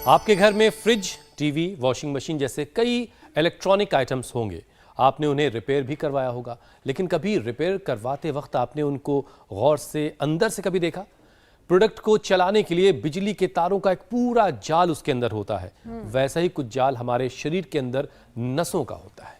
आपके घर में फ्रिज, टीवी, वॉशिंग मशीन जैसे कई इलेक्ट्रॉनिक आइटम्स होंगे। आपने उन्हें रिपेयर भी करवाया होगा, लेकिन कभी रिपेयर करवाते वक्त आपने उनको गौर से अंदर से कभी देखा? प्रोडक्ट को चलाने के लिए बिजली के तारों का एक पूरा जाल उसके अंदर होता है। वैसा ही कुछ जाल हमारे शरीर के अंदर नसों का होता है।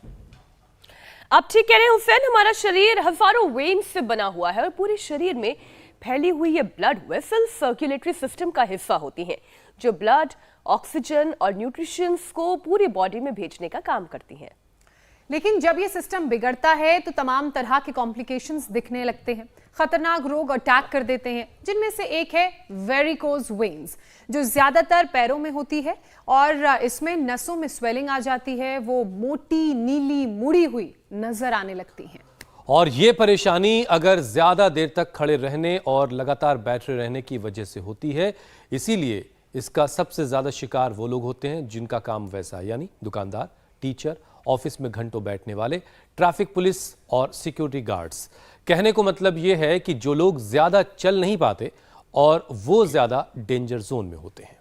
आप ठीक कह रहे हैं हुसैन, हमारा शरीर हजारों वेन्स से बना हुआ है और पूरे शरीर में फैली हुई ये ब्लड वेसल्स सर्कुलेटरी सिस्टम का हिस्सा होती हैं, जो ब्लड, ऑक्सीजन और न्यूट्रिशंस को पूरी बॉडी में भेजने का काम करती हैं। लेकिन जब ये सिस्टम बिगड़ता है तो तमाम तरह के कॉम्प्लिकेशंस दिखने लगते हैं, खतरनाक रोग अटैक कर देते हैं, जिनमें से एक है वेरिकोज वेन्स, जो ज्यादातर पैरों में होती है और इसमें नसों में स्वेलिंग आ जाती है। वो मोटी, नीली, मुड़ी हुई नजर आने लगती हैं। और ये परेशानी अगर ज्यादा देर तक खड़े रहने और लगातार बैठे रहने की वजह से होती है। इसीलिए इसका सबसे ज्यादा शिकार वो लोग होते हैं जिनका काम वैसा है, यानी दुकानदार, टीचर, ऑफिस में घंटों बैठने वाले, ट्रैफिक पुलिस और सिक्योरिटी गार्ड्स। कहने को मतलब ये है कि जो लोग ज्यादा चल नहीं पाते और वो ज्यादा डेंजर जोन में होते हैं।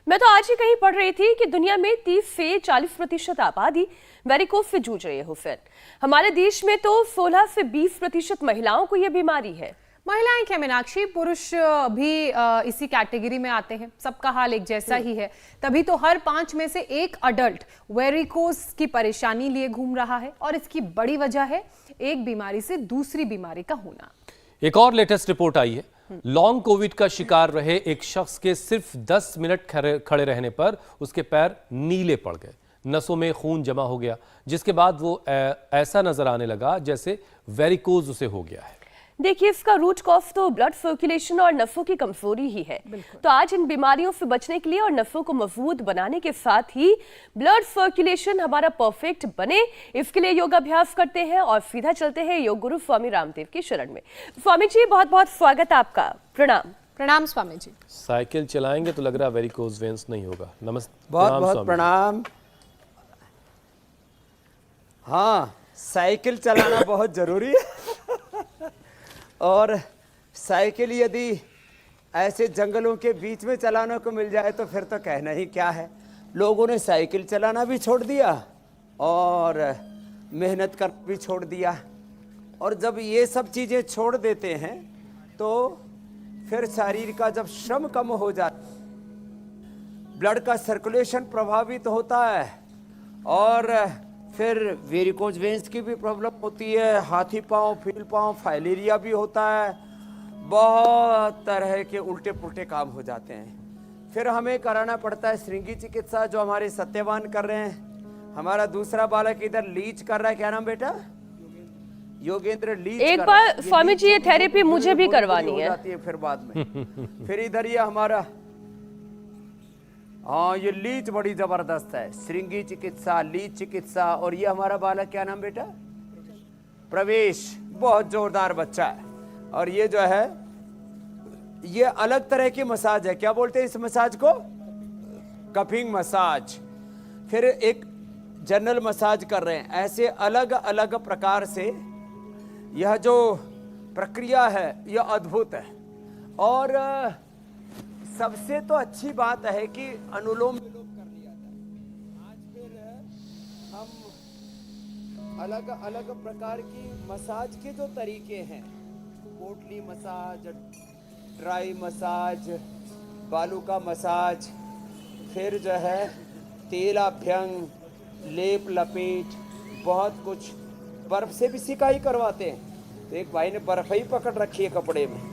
मैं तो आज ही कहीं पढ़ रही थी कि दुनिया में 30 से 40% आबादी वेरिकोज से जूझ रही है हुसैन। हमारे देश में तो 16 से 20% महिलाओं को यह बीमारी है। महिलाएं क्या मीनाक्षी, पुरुष भी इसी कैटेगरी में आते हैं। सबका हाल एक जैसा ही है। तभी तो हर 5 में से एक अडल्ट वेरिकोज की परेशानी लिए घूम रहा है और इसकी बड़ी वजह है एक बीमारी से दूसरी बीमारी का होना। एक और लेटेस्ट रिपोर्ट आई है। लॉन्ग कोविड का शिकार रहे एक शख्स के सिर्फ 10 मिनट खड़े रहने पर उसके पैर नीले पड़ गए, नसों में खून जमा हो गया, जिसके बाद वो ऐसा नजर आने लगा जैसे वेरिकोज उसे हो गया है। देखिए, इसका रूट कॉज तो ब्लड सर्कुलेशन और नसों की कमजोरी ही है। तो आज इन बीमारियों से बचने के लिए और नसों को मजबूत बनाने के साथ ही ब्लड सर्कुलेशन हमारा परफेक्ट बने, इसके लिए योगाभ्यास करते हैं और सीधा चलते हैं योग गुरु स्वामी रामदेव की शरण में। स्वामी जी, बहुत बहुत स्वागत आपका। प्रणाम। प्रणाम स्वामी जी। साइकिल चलाएंगे तो लग रहा वेरिकोज वेन्स नहीं होगा। नमस्ते। बहुत बहुत प्रणाम। हाँ, साइकिल चलाना बहुत जरूरी है और साइकिल यदि ऐसे जंगलों के बीच में चलाने को मिल जाए तो फिर तो कहना ही क्या है। लोगों ने साइकिल चलाना भी छोड़ दिया और मेहनत कर भी छोड़ दिया। और जब ये सब चीज़ें छोड़ देते हैं तो फिर शरीर का जब श्रम कम हो जाता, ब्लड का सर्कुलेशन प्रभावित होता है और फिर वेरिकोज वेन्स की भी प्रॉब्लम होती है, हाथी पाँव, फील पाँव, फाइलेरिया भी होता है, बहुत तरह के उल्टे पुल्टे काम हो जाते हैं। फिर हमें कराना पड़ता है श्रृंगी चिकित्सा, जो हमारे सत्यवान कर रहे हैं। हमारा दूसरा बालक इधर लीच कर रहा है। क्या नाम बेटा? योगेंद्र लीच। एक बार स्वामी जी, ये थेरेपी मुझे भी करवानी है। फिर बाद में फिर इधर ये हमारा, हाँ, ये लीच बड़ी जबरदस्त है, श्रृंगी चिकित्सा, लीच चिकित्सा। और ये हमारा बालक, क्या नाम बेटा? प्रवेश, बहुत जोरदार बच्चा है। और ये जो है, ये अलग तरह की मसाज है। क्या बोलते हैं इस मसाज को? Cupping massage. फिर एक जनरल मसाज कर रहे हैं। ऐसे अलग अलग प्रकार से यह जो प्रक्रिया है यह अद्भुत है। और सबसे तो अच्छी बात है कि अनुलोम विलोम कर लिया जाए। आज फिर हम अलग अलग प्रकार की मसाज के जो तरीके हैं, पोटली मसाज, ड्राई मसाज, बालू का मसाज, फिर जो है तेल अभ्यंग, लेप लपेट, बहुत कुछ, बर्फ से भी सिकाई करवाते हैं। तो एक भाई ने बर्फ ही पकड़ रखी है कपड़े में।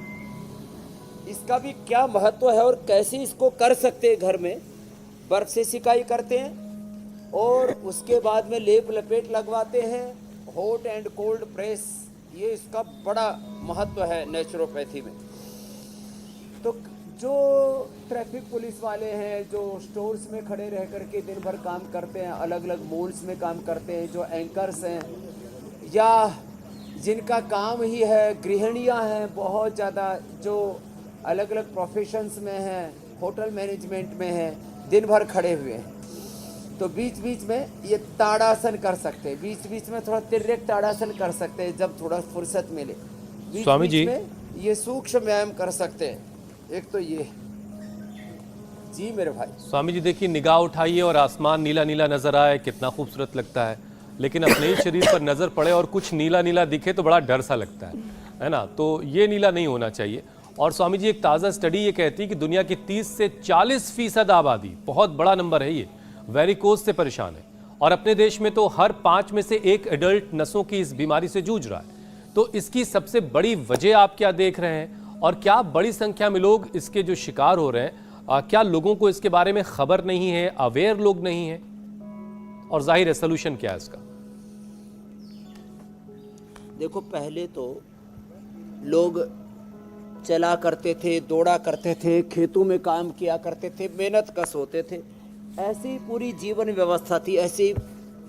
इसका भी क्या महत्व है और कैसे इसको कर सकते हैं घर में। बर्फ से सिकाई करते हैं और उसके बाद में लेप लपेट लगवाते हैं। हॉट एंड कोल्ड प्रेस, ये इसका बड़ा महत्व है नेचुरोपैथी में। तो जो ट्रैफिक पुलिस वाले हैं, जो स्टोर्स में खड़े रह करके दिन भर काम करते हैं, अलग अलग मॉल्स में काम करते हैं, जो एंकर्स हैं या जिनका काम ही है, गृहिणियाँ हैं बहुत ज़्यादा, जो अलग अलग प्रोफेशंस में हैं, होटल मैनेजमेंट में हैं, दिन भर खड़े हुए हैं, तो बीच बीच में ये ताड़ासन कर सकते हैं। बीच बीच में थोड़ा तिर्यक ताड़ासन कर सकते हैं जब थोड़ा फुर्सत मिले। बीच स्वामी बीच जी में ये सूक्ष्म व्यायाम कर सकते हैं। एक तो ये जी मेरे भाई। स्वामी जी देखिए, निगाह उठाइए और आसमान नीला नीला नजर आए, कितना खूबसूरत लगता है। लेकिन अपने ही शरीर पर नजर पड़े और कुछ नीला नीला दिखे तो बड़ा डर सा लगता है ना। तो ये नीला नहीं होना चाहिए। और स्वामी जी, एक ताज़ा स्टडी ये कहती है कि दुनिया की 30 से 40% आबादी, बहुत बड़ा नंबर है ये, वेरिकोज से परेशान है। और अपने देश में तो हर 5 में से 1 एडल्ट नसों की इस बीमारी से जूझ रहा है। तो इसकी सबसे बड़ी वजह आप क्या देख रहे हैं, और क्या बड़ी संख्या में लोग इसके जो शिकार हो रहे हैं, क्या लोगों को इसके बारे में खबर नहीं है, अवेयर लोग नहीं है, और जाहिर है सलूशन क्या है इसका? देखो, पहले तो लोग चला करते थे, दौड़ा करते थे, खेतों में काम किया करते थे, मेहनत कश होते थे। ऐसी पूरी जीवन व्यवस्था थी, ऐसी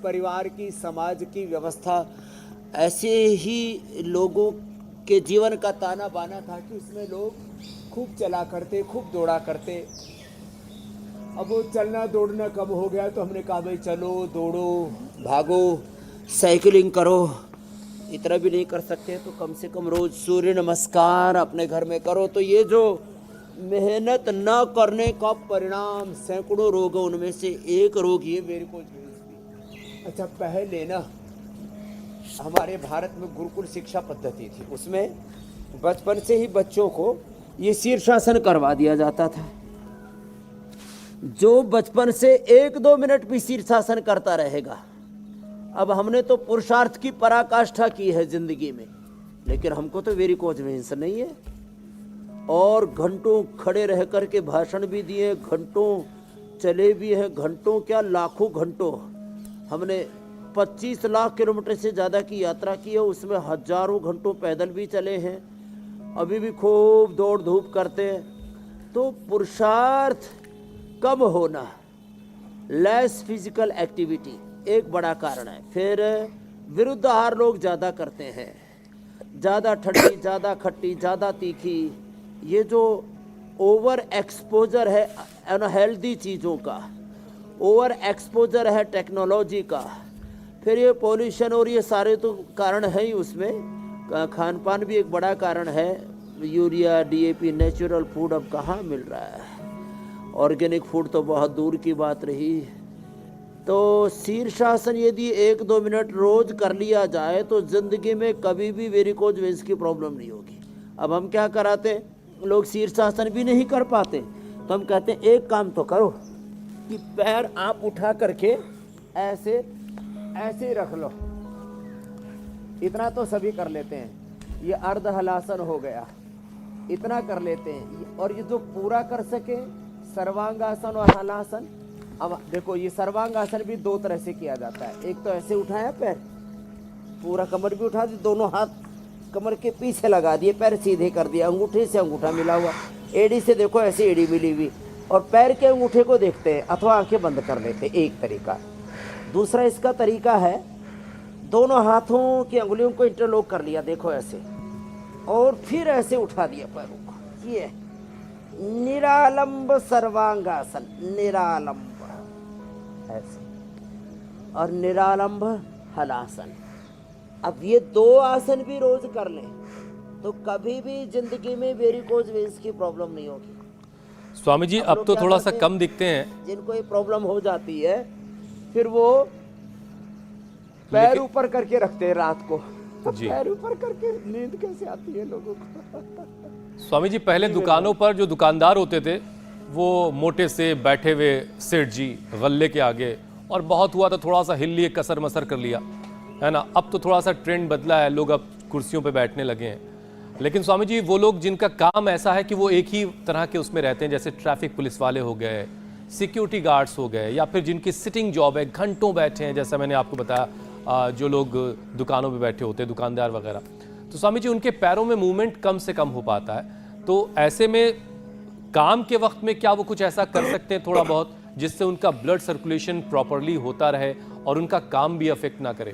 परिवार की, समाज की व्यवस्था, ऐसे ही लोगों के जीवन का ताना बाना था कि उसमें लोग खूब चला करते, खूब दौड़ा करते। अब वो चलना दौड़ना कम हो गया तो हमने कहा भाई चलो दौड़ो, भागो, साइकिलिंग करो। इतना भी नहीं कर सकते तो कम से कम रोज सूर्य नमस्कार अपने घर में करो। तो ये जो मेहनत न करने का परिणाम, सैकड़ों रोग, उनमें से एक रोग ये वेरिकोज वेन्स भी। अच्छा, पहले ना हमारे भारत में गुरुकुल शिक्षा पद्धति थी, उसमें बचपन से ही बच्चों को ये शीर्षासन करवा दिया जाता था। जो बचपन से 1-2 मिनट भी शीर्षासन करता रहेगा। अब हमने तो पुरुषार्थ की पराकाष्ठा की है जिंदगी में, लेकिन हमको तो वेरिकोज वेन्स नहीं है। और घंटों खड़े रह कर के भाषण भी दिए, घंटों चले भी हैं, घंटों क्या लाखों घंटों। हमने 25 लाख किलोमीटर से ज़्यादा की यात्रा की है, उसमें हजारों घंटों पैदल भी चले हैं, अभी भी खूब दौड़ धूप करते हैं। तो पुरुषार्थ कम होना, लेस फिजिकल एक्टिविटी एक बड़ा कारण है। फिर विरुद्ध आहार लोग ज़्यादा करते हैं, ज़्यादा ठंडी, ज़्यादा खट्टी, ज़्यादा तीखी। ये जो ओवर एक्सपोजर है अनहेल्दी चीज़ों का, ओवर एक्सपोजर है टेक्नोलॉजी का, फिर ये पॉल्यूशन और ये सारे तो कारण है ही। उसमें खान पान भी एक बड़ा कारण है। यूरिया, DAP, नेचुरल फूड अब कहाँ मिल रहा है, ऑर्गेनिक फूड तो बहुत दूर की बात रही। तो शीर्षासन यदि 1-2 मिनट रोज कर लिया जाए तो जिंदगी में कभी भी वेरिकोज वेन्स की प्रॉब्लम नहीं होगी। अब हम क्या कराते, लोग शीर्षासन भी नहीं कर पाते तो हम कहते हैं एक काम तो करो कि पैर आप उठा करके ऐसे ऐसे रख लो। इतना तो सभी कर लेते हैं, ये अर्ध हलासन हो गया, इतना कर लेते हैं। और ये जो पूरा कर सके सर्वांगासन और हलासन। अब देखो, ये सर्वांगासन भी 2 तरह से किया जाता है। एक तो ऐसे उठाया पैर, पूरा कमर भी उठा दी, दोनों हाथ कमर के पीछे लगा दिए, पैर सीधे कर दिया, अंगूठे से अंगूठा मिला हुआ, एड़ी से देखो ऐसे एड़ी मिली हुई, और पैर के अंगूठे को देखते हैं अथवा आंखें बंद कर लेते हैं, एक तरीका। दूसरा इसका तरीका है, दोनों हाथों की अंगुलियों को इंटरलॉक कर लिया, देखो ऐसे, और फिर ऐसे उठा दिया पैरों को। ये निरालंब सर्वांगासन, निरालंब ऐसे, और निरालंब हलासन। अब ये 2 आसन भी रोज कर लें तो कभी भी जिंदगी में वेरिकोज वेन्स की प्रॉब्लम नहीं होगी। स्वामी जी, अब तो थोड़ा सा कम दिखते हैं। जिनको ये प्रॉब्लम हो जाती है फिर वो पैर ऊपर करके रखते हैं रात को। जी। पैर ऊपर करके नींद कैसे आती है लोगों को? स्वामी जी, पहले दुकानों पर जो दुकानदार होते थे वो मोटे से बैठे हुए सेठ जी गल्ले के आगे, और बहुत हुआ तो थोड़ा सा हिल लिए, कसर मसर कर लिया, है ना। अब तो थोड़ा सा ट्रेंड बदला है, लोग अब कुर्सियों पे बैठने लगे हैं। लेकिन स्वामी जी, वो लोग जिनका काम ऐसा है कि वो एक ही तरह के उसमें रहते हैं, जैसे ट्रैफिक पुलिस वाले हो गए, सिक्योरिटी गार्ड्स हो गए, या फिर जिनकी सिटिंग जॉब है, घंटों बैठे हैं, जैसा मैंने आपको बताया, जो लोग दुकानों पे बैठे होते हैं, दुकानदार वगैरह, तो स्वामी जी उनके पैरों में मूवमेंट कम से कम हो पाता है। तो ऐसे में काम के वक्त में क्या वो कुछ ऐसा कर सकते हैं थोड़ा बहुत, जिससे उनका ब्लड सर्कुलेशन प्रॉपरली होता रहे और उनका काम भी अफेक्ट ना करे?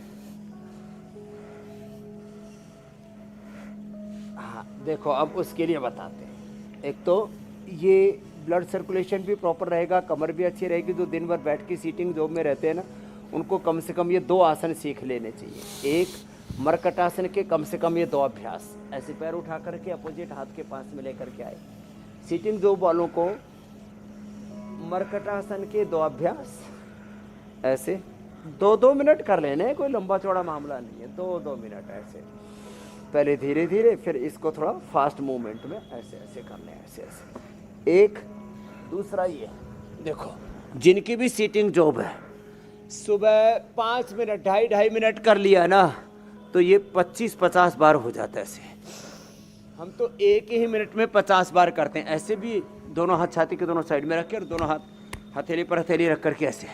हाँ, देखो अब उसके लिए बताते हैं। एक तो ये ब्लड सर्कुलेशन भी प्रॉपर रहेगा, कमर भी अच्छी रहेगी। जो दिन भर बैठ के सीटिंग जॉब में रहते हैं ना, उनको कम से कम ये 2 आसन सीख लेने चाहिए। एक मरकटासन के कम से कम ये 2 अभ्यास, ऐसे पैर उठा करके अपोजिट हाथ के पास में लेकर के आए। सीटिंग जॉब वालों को मर्कटासन के 2 अभ्यास ऐसे 2-2 मिनट कर लेने, कोई लंबा चौड़ा मामला नहीं है। 2-2 मिनट ऐसे, पहले धीरे धीरे, फिर इसको थोड़ा फास्ट मूवमेंट में ऐसे ऐसे करने, ऐसे ऐसे। एक दूसरा ये देखो, जिनकी भी सीटिंग जॉब है, सुबह 5 मिनट 2.5 मिनट कर लिया ना तो ये 25-50 बार हो जाता है ऐसे। हम तो 1 ही मिनट में 50 बार करते हैं। ऐसे भी दोनों हाथ छाती के दोनों साइड में रख के और दोनों हाथ हथेली पर हथेली रख करके ऐसे।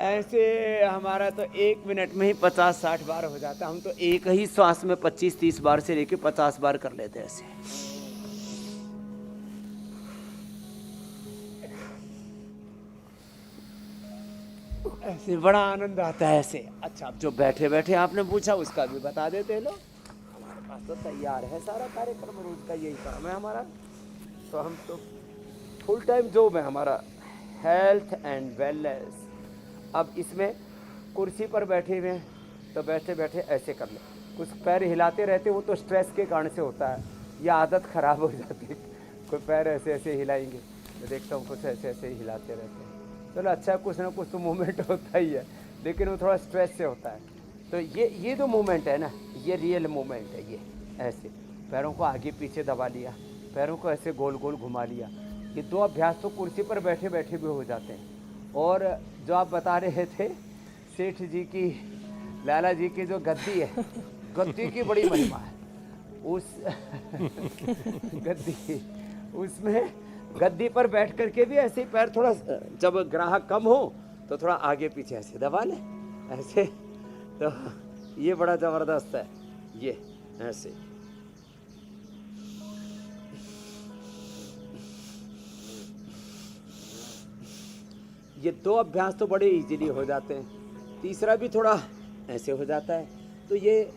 ऐसे हमारा तो 1 मिनट में ही 50-60 बार हो जाता है। हम तो एक ही श्वास में 25-30 बार से लेके 50 बार कर लेते हैं ऐसे। ऐसे बड़ा आनंद आता है ऐसे। अच्छा, अब जो बैठे बैठे आपने पूछा उसका भी बता देते लोग। हमारे पास तो तैयार है सारा कार्यक्रम, रोज का यही काम है हमारा। तो हम तो फुल टाइम जॉब है हमारा, हेल्थ एंड वेलनेस। अब इसमें कुर्सी पर बैठे हुए हैं तो बैठे बैठे ऐसे कर ले, कुछ पैर हिलाते रहते, वो तो स्ट्रेस के कारण से होता है, ये आदत खराब हो जाती है। कोई पैर ऐसे ऐसे हिलाएंगे, मैं देखता हूँ कुछ ऐसे ऐसे हिलाते रहते हैं। चलो अच्छा, कुछ ना कुछ तो मूवमेंट होता ही है, लेकिन वो थोड़ा स्ट्रेस से होता है। तो ये जो मूवमेंट है ना, ये रियल मूवमेंट है। ये ऐसे पैरों को आगे पीछे दबा लिया, पैरों को ऐसे गोल गोल घुमा लिया। ये 2 अभ्यास तो कुर्सी पर बैठे बैठे भी हो जाते हैं। और जो आप बता रहे थे सेठ जी की, लाला जी की जो गद्दी है, गद्दी की बड़ी महिमा है। उस गद्दी, उसमें गद्दी पर बैठ करके भी ऐसे ही पैर थोड़ा, जब ग्राहक कम हो तो थोड़ा आगे पीछे ऐसे दबा ले ऐसे। तो ये बड़ा जबरदस्त है ये ऐसे। ये 2 अभ्यास तो बड़े इजीली हो जाते हैं, तीसरा भी थोड़ा ऐसे हो जाता है। तो ये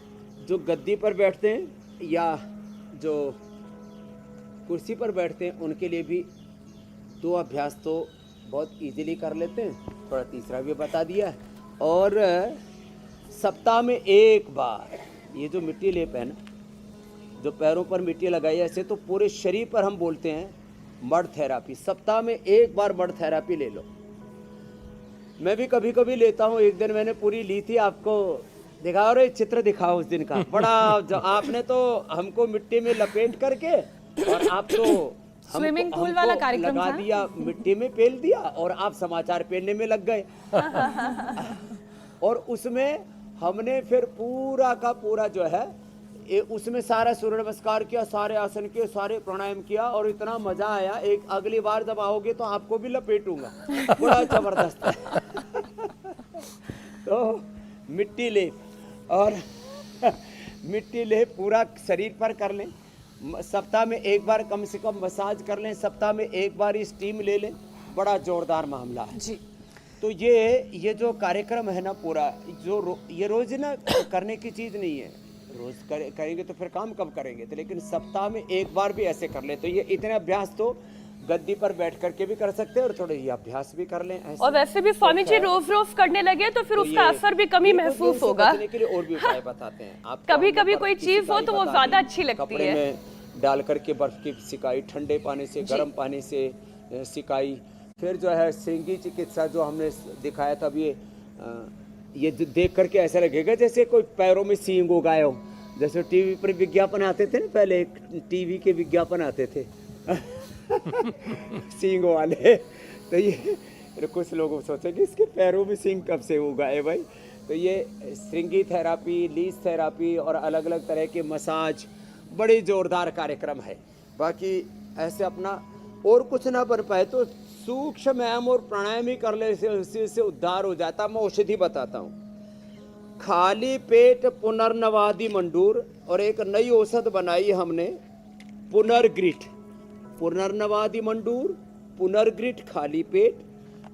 जो गद्दी पर बैठते हैं या जो कुर्सी पर बैठते हैं उनके लिए भी 2 अभ्यास तो बहुत इजीली कर लेते हैं। थोड़ा तीसरा भी बता दिया। और सप्ताह में 1 बार ये जो मिट्टी लेप है ना, जो पैरों पर मिट्टी लगाई ऐसे, तो पूरे शरीर पर हम बोलते हैं मड थेरापी। सप्ताह में 1 बार मड थेरापी ले लो। मैं भी कभी कभी लेता हूँ। एक दिन मैंने पूरी ली थी, आपको दिखाओ रे, चित्र दिखाओ उस दिन का। बड़ा जो आपने तो हमको मिट्टी में लपेट करके, और आप तो स्विमिंग पूल वाला कार्यक्रम लगा दिया, मिट्टी में पेल दिया, और आप समाचार पेलने में लग गए। और उसमें हमने फिर पूरा का पूरा जो है उसमें सारा सूर्य नमस्कार किया, सारे आसन किए, सारे प्राणायाम किया, और इतना मजा आया। एक अगली बार जब आओगे तो आपको भी लपेटूंगा, बड़ा जबरदस्त है। तो मिट्टी ले, और मिट्टी ले पूरा शरीर पर कर लें। सप्ताह में 1 बार कम से कम मसाज कर लें, सप्ताह में 1 बार स्टीम ले लें। बड़ा जोरदार मामला है जी। तो ये जो कार्यक्रम है ना पूरा, जो ये रोज ना करने की चीज नहीं है। रोज करेंगे तो फिर काम कब करेंगे? तो लेकिन सप्ताह में 1 बार भी ऐसे कर ले। तो ये इतने अभ्यास तो गद्दी पर बैठ करके भी कर सकते हैं, और थोड़े ये अभ्यास भी कर लें ऐसे। और वैसे भी स्वामी जी रोज करने लगे तो फिर उसका असर भी कमी महसूस होगा। बचने के लिए और भी उपाय बताते हैं आप। कभी कभी कोई चीज हो तो वो ज्यादा अच्छी लगती है। कपड़े में डाल करके बर्फ की सिकाई, ठंडे पानी से, गर्म पानी से सिकाई। फिर जो है श्रृंगी चिकित्सा जो हमने दिखाया था, ये देख करके ऐसा लगेगा जैसे कोई पैरों में सींग उगाए हो। जैसे टीवी पर विज्ञापन आते थे ना, पहले टीवी के विज्ञापन आते थे सींग वाले। तो ये कुछ लोग सोचेंगे इसके पैरों में सींग कब से उगाए भाई। तो ये श्रृंगी थेरापी, लीज थेरापी और अलग अलग तरह के मसाज बड़ी जोरदार कार्यक्रम है। बाकी ऐसे अपना और कुछ ना बन पाए तो सूक्ष्म व्यायाम और प्राणायाम ही कर ले, से उद्धार हो जाता। मैं औषधि बताता हूँ। खाली पेट पुनर्नवादि मंडूर, और एक नई औषध बनाई हमने, पुनर्ग्रिट। पुनर्नवादि मंडूर, पुनर्ग्रिट, खाली पेट।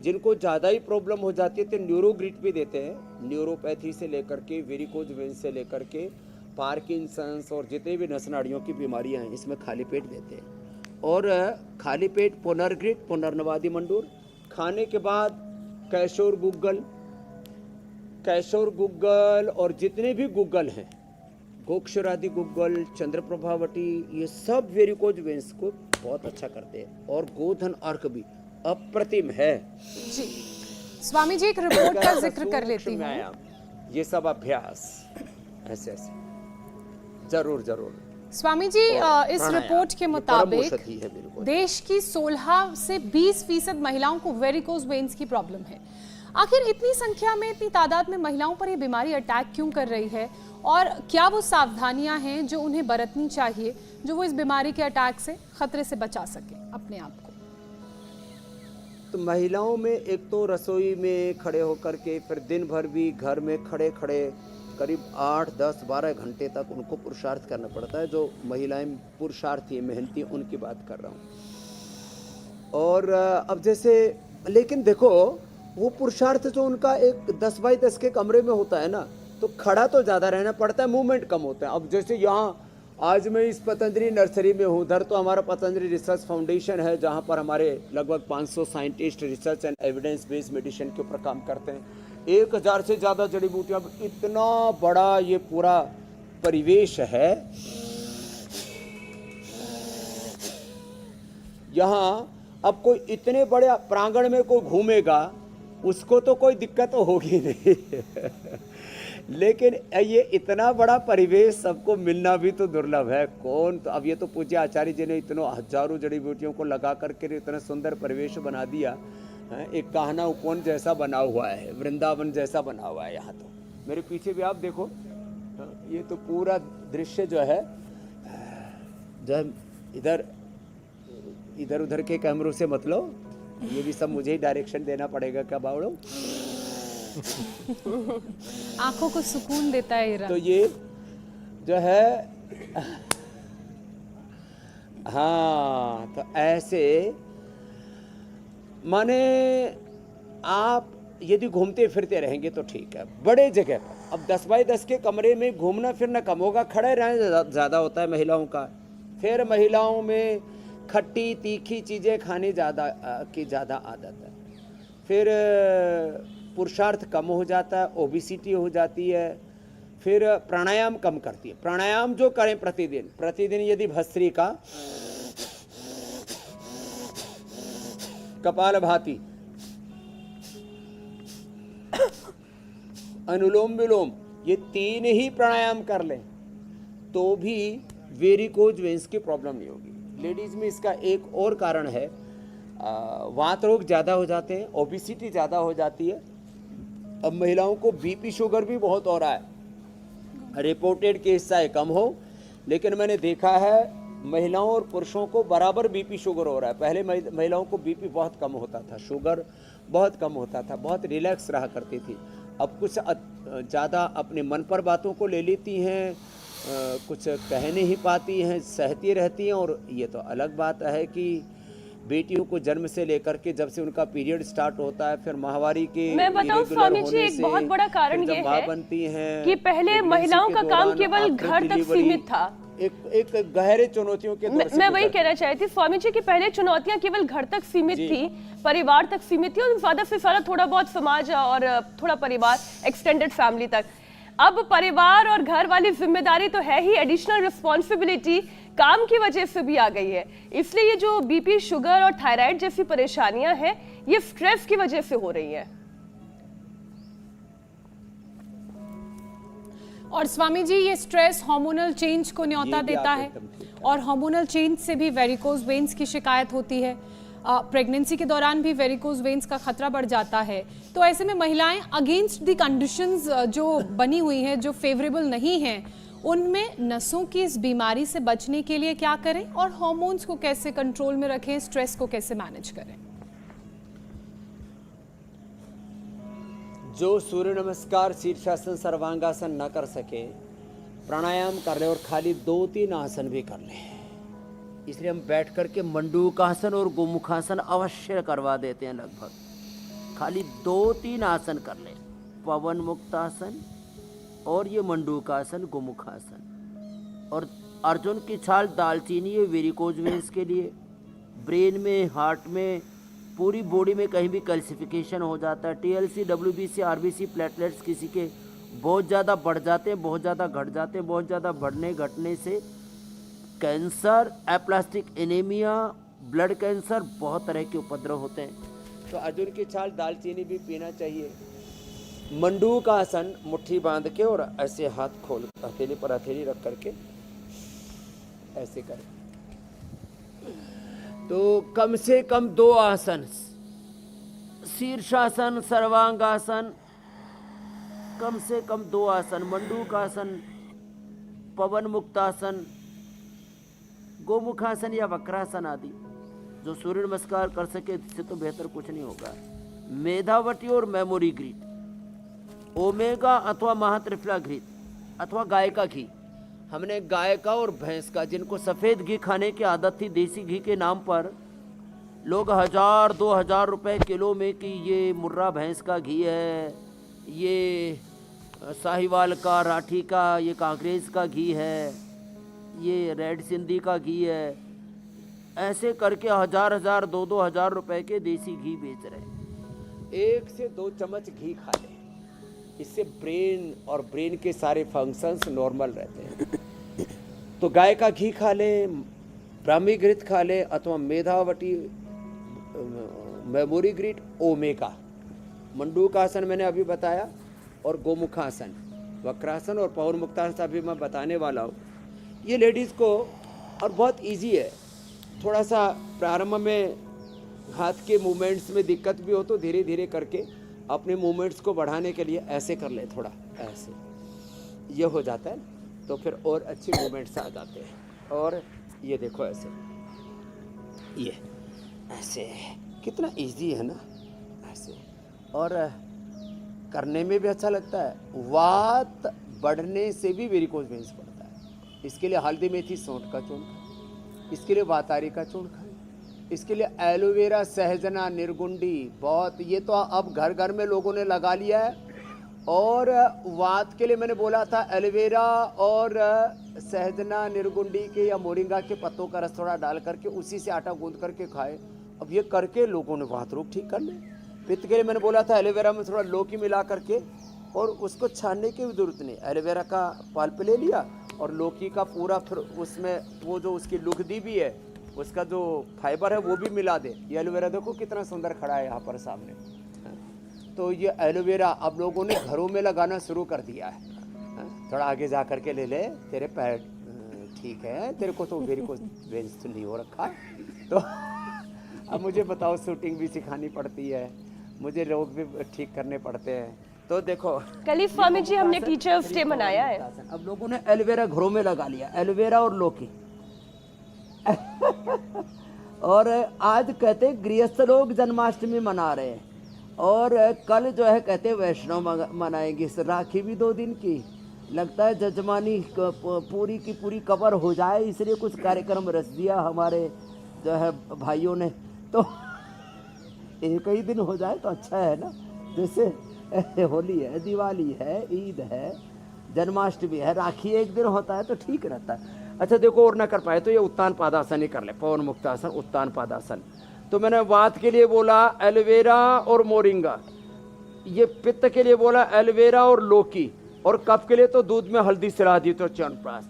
जिनको ज़्यादा ही प्रॉब्लम हो जाती है तो न्यूरोग्रिट भी देते हैं। न्यूरोपैथी से लेकर के वेरिकोज वेन से लेकर के पार्किंसंस और जितने भी नस नाड़ियों की बीमारियां हैं, इसमें खाली पेट देते हैं। और खाली पेट पुनर्ग्रिट, पुनर्नवादि मंडूर। खाने के बाद कैशोर गुग्गल और जितने भी गुग्गल हैं, गोक्षरादि गुग्गल, चंद्रप्रभावटी, ये सब वेरिकोज वेंस को बहुत अच्छा करते हैं। और गोधन अर्क भी अप्रतिम है। जी स्वामी जी, एक रिपोर्ट का जिक्र कर लेती हूँ। व्यायाम, ये सब अभ्यास ऐसे ऐसे जरूर जरूर। स्वामी जी, इस प्राणायाम, रिपोर्ट के ये परम मुताबिक औषधि है मेरे को। देश की 16 से 20% महिलाओं को वेरिकोज वेन्स की प्रॉब्लम है। आखिर इतनी संख्या में, इतनी तादाद में महिलाओं पर ये बीमारी अटैक क्यों कर रही है, और क्या वो सावधानियां हैं जो उन्हें बरतनी चाहिए जो वो इस बीमारी के अटैक से, खतरे से बचा सके अपने आप को? तो महिलाओं में एक तो रसोई में खड़े होकर के, फिर दिन भर भी घर में खड़े खड़े करीब 8, 10, 12 घंटे तक उनको पुरुषार्थ करना पड़ता है। जो महिलाएं पुरुषार्थी मेहनती, उनकी बात कर रहा हूँ। और अब जैसे, लेकिन देखो वो पुरुषार्थ जो उनका एक 10 बाई 10 के कमरे में होता है ना, तो खड़ा तो ज़्यादा रहना पड़ता है, मूवमेंट कम होता है। अब जैसे यहाँ आज मैं इस पतंजलि नर्सरी में हूँ, उधर तो हमारा पतंजलि रिसर्च फाउंडेशन है, जहाँ पर हमारे लगभग 500 scientist research and evidence based medicine के ऊपर काम करते हैं। 1000 से ज़्यादा जड़ी बूटियाँ, इतना बड़ा ये पूरा परिवेश है। यहाँ अब कोई इतने बड़े प्रांगण में कोई घूमेगा, उसको तो कोई दिक्कत तो होगी नहीं लेकिन ये इतना बड़ा परिवेश सबको मिलना भी तो दुर्लभ है। कौन तो, अब ये तो पूज्य आचार्य जी ने इतनों हजारों जड़ी बूटियों को लगा करके इतना सुंदर परिवेश बना दिया है। एक कहना उपवन जैसा बना हुआ है, वृंदावन जैसा बना हुआ है। यहाँ तो मेरे पीछे भी आप देखो, ये तो पूरा दृश्य जो है इधर इधर उधर के कैमरों से मत लो, ये भी सब मुझे ही डायरेक्शन देना पड़ेगा क्या बावड़ो? आंखों को सुकून देता है ये रंग। तो ये जो है, हाँ, तो ऐसे माने आप यदि घूमते फिरते रहेंगे तो ठीक है। बड़े जगह पर अब 10 बाई 10 के कमरे में घूमना फिरना कम होगा, खड़े रहना ज़्यादा होता है महिलाओं का। फिर महिलाओं में खट्टी तीखी चीज़ें खाने ज़्यादा आदत है। फिर पुरुषार्थ कम हो जाता है, ओबिसिटी हो जाती है। फिर प्राणायाम कम करती है। प्राणायाम जो करें प्रतिदिन यदि भस्त्रिका, कपालभाति, अनुलोम विलोम, ये 3 ही प्राणायाम कर लें तो भी वेरिकोज वेंस की प्रॉब्लम नहीं होगी। लेडीज में इसका एक और कारण है, वात रोग ज़्यादा हो जाते हैं, ओबिसिटी ज़्यादा हो जाती है। अब महिलाओं को बीपी शुगर भी बहुत हो रहा है। रिपोर्टेड केस चाहे कम हो, लेकिन मैंने देखा है महिलाओं और पुरुषों को बराबर बीपी शुगर हो रहा है। पहले महिलाओं को बीपी बहुत कम होता था, शुगर बहुत कम होता था, बहुत रिलैक्स रहा करती थी। अब कुछ ज़्यादा अपने मन पर बातों को ले लेती हैं, कुछ कह नहीं पाती हैं, सहती रहती हैं। और ये तो अलग बात है कि बेटियों को जन्म से लेकर के जब से उनका पीरियड स्टार्ट होता है, फिर माहवारी के मैं बताऊं स्वामी जी, एक बहुत बड़ा कारण ये है बनती हैं कि पहले महिलाओं का काम केवल घर तक सीमित था। एक गहरे चुनौतियों के दौर से मैं वही कहना चाहती थी स्वामी जी कि पहले चुनौतियां केवल घर तक सीमित थी, परिवार तक सीमित थी, और ज्यादा से ज्यादा थोड़ा बहुत समाज और थोड़ा परिवार, एक्सटेंडेड फैमिली तक। अब परिवार और घर वाली जिम्मेदारी तो है ही, एडिशनल रिस्पॉन्सिबिलिटी काम की वजह से भी आ गई है। इसलिए ये जो बीपी शुगर और थायराइड जैसी परेशानियां हैं, ये स्ट्रेस की वजह से हो रही है। और स्वामी जी, ये स्ट्रेस हार्मोनल चेंज को न्योता देता है, और हार्मोनल चेंज से भी वेरिकोज वेन्स की शिकायत होती है। प्रेगनेंसी के दौरान भी वेरिकोज वेन्स का खतरा बढ़ जाता है। तो ऐसे में महिलाएं अगेंस्ट द कंडीशंस जो बनी हुई हैं, जो फेवरेबल नहीं हैं, उनमें नसों की इस बीमारी से बचने के लिए क्या करें, और हार्मोन्स को कैसे कंट्रोल में रखें, स्ट्रेस को कैसे मैनेज करें? जो सूर्य नमस्कार, शीर्षासन, सर्वांगासन न कर सके, प्राणायाम कर ले और खाली 2-3 आसन भी कर ले। इसलिए हम बैठ करके मंडूकासन और गोमुखासन अवश्य करवा देते हैं। लगभग खाली 2-3 आसन कर ले, पवन मुक्तासन और ये मंडूकासन, गोमुखासन। और अर्जुन की छाल, दालचीनी, ये वेरिकोज वेन्स के लिए। ब्रेन में, हार्ट में, पूरी बॉडी में कहीं भी कैल्सिफिकेशन हो जाता है, TLC, WBC, RBC, प्लेटलेट्स किसी के बहुत ज़्यादा बढ़ जाते हैं, बहुत ज़्यादा घट जाते हैं। बहुत ज़्यादा बढ़ने घटने से cancer, aplastic anaemia, blood cancer, बहुत तरह के उपद्रव होते हैं। तो अर्जुन की छाल दालचीनी भी पीना चाहिए। मंडू का आसन, मुट्ठी बांध के और ऐसे हाथ खोल हथेली पर हथेली रख करके ऐसे करें। तो कम से कम 2 आसन, शीर्षासन, सर्वांगासन, कम से कम 2 आसन, मंडूकासन, पवन मुक्तासन, गोमुखासन या वक्रासन आदि। जो सूर्य नमस्कार कर सके इससे तो बेहतर कुछ नहीं होगा। मेधावटी और मेमोरी ग्रीट, ओमेगा अथवा महात्रिफला घृत अथवा गाय का घी। हमने गाय का और भैंस का, जिनको सफ़ेद घी खाने की आदत थी, देसी घी के नाम पर लोग 1000-2000 रुपए किलो में कि ये मुर्रा भैंस का घी है, ये साहिवाल का, राठी का, ये कांग्रेस का घी है, ये रेड सिंधी का घी है, ऐसे करके 1000-1000, 2-2000 रुपए के देसी घी बेच रहे हैं। 1 से 2 चम्मच घी खा लें, इससे ब्रेन और ब्रेन के सारे फंक्शंस नॉर्मल रहते हैं। तो गाय का घी खा लें, ब्राह्मी घृत खा लें, अथवा मेधावटी, मेमोरी ग्रीट, ओमेगा। मंडूकासन मैंने अभी बताया, और गोमुखासन, वक्रासन और पवन मुक्तासन अभी मैं बताने वाला हूँ। ये लेडीज़ को और बहुत इजी है। थोड़ा सा प्रारंभ में हाथ के मूवमेंट्स में दिक्कत भी हो तो धीरे धीरे करके अपने मूवमेंट्स को बढ़ाने के लिए ऐसे कर ले, थोड़ा ऐसे, ये हो जाता है तो फिर और अच्छे मूवमेंट्स आ जाते हैं। और ये देखो ऐसे, ये ऐसे, कितना इजी है ना ऐसे, और करने में भी अच्छा लगता है। वात बढ़ने से भी वेरिकोज वेन्स बढ़ता है। इसके लिए हल्दी मेथी सौंठ का चूर्ण खाएं, इसके लिए वातारी का चूर्ण खाएं, इसके लिए एलोवेरा, सहजना, निर्गुंडी, बहुत, ये तो अब घर घर में लोगों ने लगा लिया है। और वात के लिए मैंने बोला था एलोवेरा और सहजना, निर्गुंडी के या मोरिंगा के पत्तों का रस थोड़ा डाल करके उसी से आटा गूंद करके खाए। अब ये करके लोगों ने वात रोग ठीक कर ले। पित्त के लिए मैंने बोला था एलोवेरा में थोड़ा लौकी मिला करके, और उसको छानने की भी जरूरत नहीं, एलोवेरा का पल्प ले लिया और लौकी का पूरा, फिर उसमें वो जो उसकी लुगदी भी है, उसका जो फाइबर है वो भी मिला दे। ये एलोवेरा देखो कितना सुंदर खड़ा है यहाँ पर सामने। तो ये एलोवेरा अब लोगों ने घरों में लगाना शुरू कर दिया है। थोड़ा आगे जा करके ले ले, तेरे पैर ठीक है, तेरे को तो वेरिकोज वेन्स तो नहीं हो रखा। तो अब मुझे बताओ, शूटिंग भी सिखानी पड़ती है, मुझे रोग भी ठीक करने पड़ते हैं। तो देखो कल स्वामी जी हमने टीचर्स डे मनाया है। अब लोगों ने एलोवेरा घरों में लगा लिया, एलोवेरा और लौकी। और आज कहते गृहस्थ लोग जन्माष्टमी मना रहे हैं, और कल जो है कहते वैष्णव मनाएंगे। राखी भी 2 दिन की, लगता है जजमानी पूरी की पूरी कवर हो जाए, इसलिए कुछ कार्यक्रम रच दिया हमारे जो है भाइयों ने। तो एक ही दिन हो जाए तो अच्छा है ना, जैसे होली है, दिवाली है, ईद है, जन्माष्टमी है, राखी एक दिन होता है तो ठीक रहता है। अच्छा देखो, और ना कर पाए तो ये उत्तान पादासन ही कर ले, पवन मुक्तासन, उत्तान पादासन। तो मैंने वात के लिए बोला एलोवेरा और मोरिंगा, ये पित्त के लिए बोला एलोवेरा और लौकी, और कफ के लिए तो दूध में हल्दी सिला दी तो च्यवनप्राश।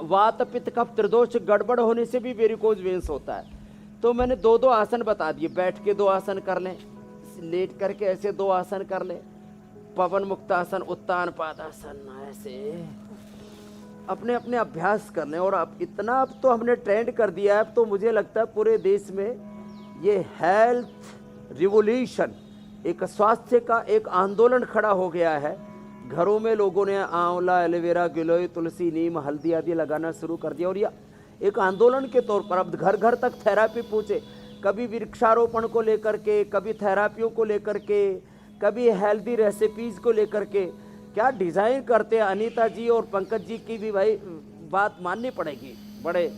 वात पित्त कफ त्रिदोष गड़बड़ होने से भी वेरिकोज वेन्स होता है। तो मैंने 2-2 आसन बता दिए, बैठ के 2 आसन कर लें, लेट करके ऐसे 2 आसन कर लें, पवन मुक्तासन, उत्तान पादासन, ऐसे अपने अपने अभ्यास कर लें। और अब इतना अब तो हमने ट्रेंड कर दिया है, अब तो मुझे लगता है पूरे देश में ये हेल्थ रिवोल्यूशन, एक स्वास्थ्य का एक आंदोलन खड़ा हो गया है। घरों में लोगों ने आंवला, एलोवेरा, गिलोय, तुलसी, नीम, हल्दी आदि लगाना शुरू कर दिया, और ये एक आंदोलन के तौर पर अब घर घर तक थेरापी पूछे, कभी वृक्षारोपण को लेकर के, कभी थेरापियों को लेकर के, कभी हेल्दी रेसिपीज़ को लेकर के। क्या डिज़ाइन करते हैं अनीता जी और पंकज जी की भी भाई बात माननी पड़ेगी। बड़े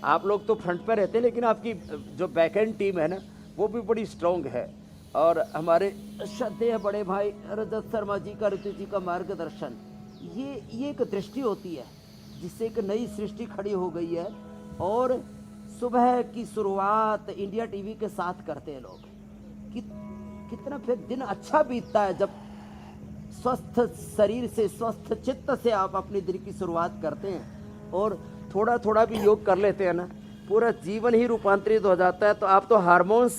आप लोग तो फ्रंट पे रहते हैं, लेकिन आपकी जो बैकएंड टीम है ना वो भी बड़ी स्ट्रॉन्ग है। और हमारे श्रद्धेय बड़े भाई रजत शर्मा जी का, ऋतु जी का मार्गदर्शन, ये एक दृष्टि होती है जिससे एक नई सृष्टि खड़ी हो गई है। और सुबह की शुरुआत इंडिया टीवी के साथ करते हैं लोग, कितना फिर दिन अच्छा बीतता है जब स्वस्थ शरीर से, स्वस्थ चित्त से आप अपनी दिन की शुरुआत करते हैं और थोड़ा थोड़ा भी योग कर लेते हैं ना, पूरा जीवन ही रूपांतरित हो जाता है। तो आप तो हार्मोन्स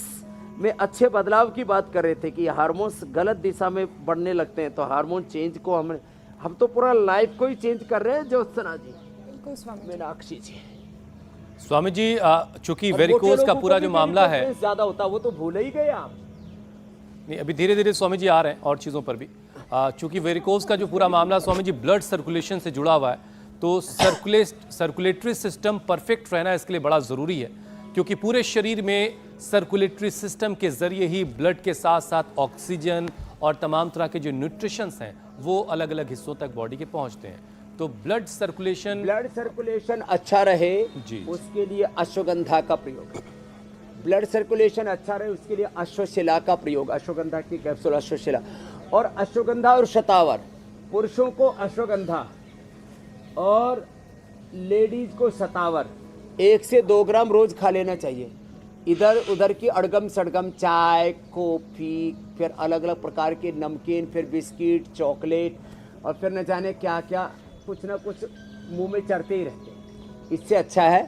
में अच्छे बदलाव की बात कर रहे थे कि हार्मोन्स गलत दिशा में बढ़ने लगते हैं, तो हार्मोन चेंज को हम तो पूरा लाइफ को ही चेंज कर रहे हैं ज्योत्सना जी, बिल्कुल स्वामी। मीनाक्षी जी। स्वामी जी, चूंकि और वेरिकोज मोटे का लोगों पूरा को भी जो मामला है, वेरिकोज ज्यादा होता, वो तो भूल ही गए आप। नहीं, अभी धीरे धीरे स्वामी जी आ रहे हैं और चीज़ों पर भी। चूंकि वेरिकोज का जो पूरा मामला स्वामी जी ब्लड सर्कुलेशन से जुड़ा हुआ है, तो सर्कुलेटरी सिस्टम परफेक्ट रहना इसके लिए बड़ा ज़रूरी है, क्योंकि पूरे शरीर में सर्कुलेटरी सिस्टम के ज़रिए ही ब्लड के साथ साथ ऑक्सीजन और तमाम तरह के जो न्यूट्रिशंस हैं वो अलग अलग हिस्सों तक बॉडी के पहुंचते हैं। तो ब्लड सर्कुलेशन अच्छा रहे जी। उसके लिए अश्वगंधा का प्रयोग, ब्लड सर्कुलेशन अच्छा रहे उसके लिए अश्वशिला का प्रयोग, अश्वगंधा की कैप्सूल अश्वशिला। और अश्वगंधा और शतावर, पुरुषों को अश्वगंधा और लेडीज को शतावर 1 से 2 ग्राम रोज खा लेना चाहिए। इधर उधर की अड़गम सड़गम चाय, कॉफ़ी, फिर अलग अलग प्रकार के नमकीन, फिर बिस्किट, चॉकलेट और फिर न जाने क्या क्या कुछ ना कुछ मुंह में चढ़ते ही रहते हैं। इससे अच्छा है